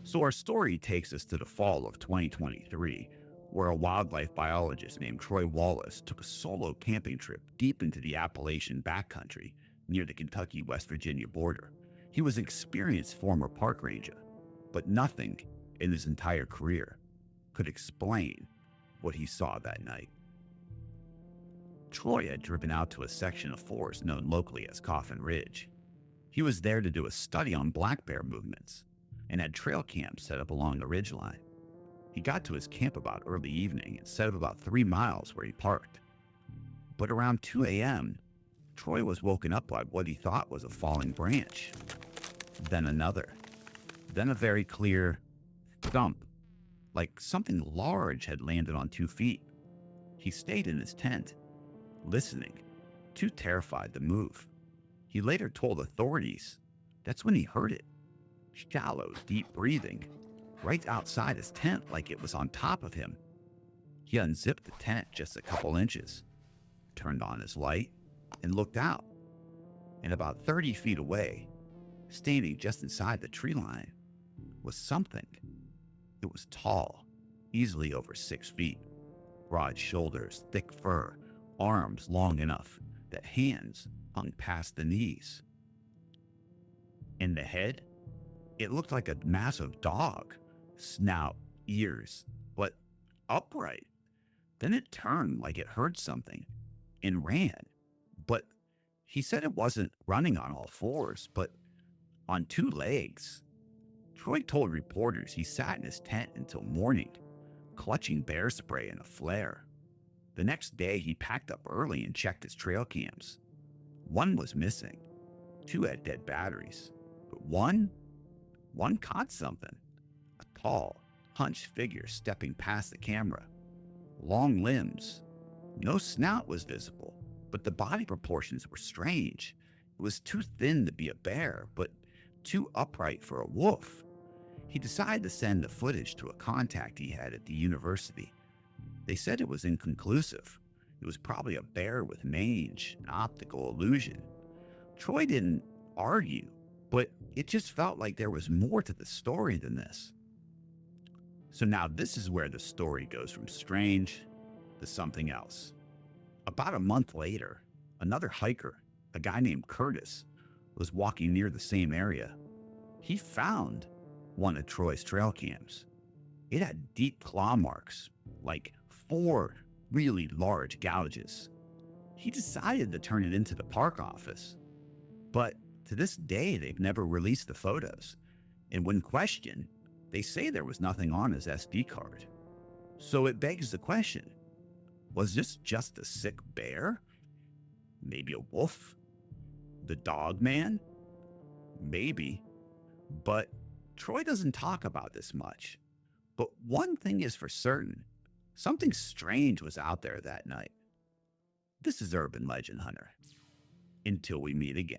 So our story takes us to the fall of 2023, where a wildlife biologist named Troy Wallace took a solo camping trip deep into the Appalachian backcountry near the Kentucky-West Virginia border. He was an experienced former park ranger, but nothing in his entire career could explain what he saw that night. Troy had driven out to a section of forest known locally as Coffin Ridge. He was there to do a study on black bear movements and had trail camps set up along the ridgeline. He got to his camp about early evening and set up about 3 miles where he parked. But around 2 a.m., Troy was woken up by what he thought was a falling branch. Then another. Then a very clear thump, like something large had landed on 2 feet. He stayed in his tent, listening, too terrified to move. He later told authorities that's when he heard it. Shallow, deep breathing, right outside his tent like it was on top of him. He unzipped the tent just a couple inches, turned on his light, and looked out. And about 30 feet away, standing just inside the tree line, was something. It was tall, easily over 6 feet, broad shoulders, thick fur, arms long enough that hands hung past the knees. In the head, it looked like a massive dog, snout, ears, but upright. Then it turned like it heard something and ran. But he said it wasn't running on all fours, but on 2 legs. Troy told reporters he sat in his tent until morning, clutching bear spray in a flare. The next day, he packed up early and checked his trail cams. 1 was missing. 2 had dead batteries. But one caught something. A tall, hunched figure stepping past the camera. Long limbs. No snout was visible, but the body proportions were strange. It was too thin to be a bear, but too upright for a wolf. He decided to send the footage to a contact he had at the university. They said it was inconclusive. It was probably a bear with mange, an optical illusion. Troy didn't argue, but it just felt like there was more to the story than this. So now this is where the story goes from strange to something else. About a month later, another hiker, a guy named Curtis, was walking near the same area. He found one of Troy's trail cams. It had deep claw marks, like 4 really large gouges. He decided to turn it into the park office, but to this day, they've never released the photos. And when questioned, they say there was nothing on his SD card. So it begs the question, was this just a sick bear? Maybe a wolf? The dog man? Maybe. But Troy doesn't talk about this much. But one thing is for certain, something strange was out there that night. This is Urban Legend Hunter. Until we meet again.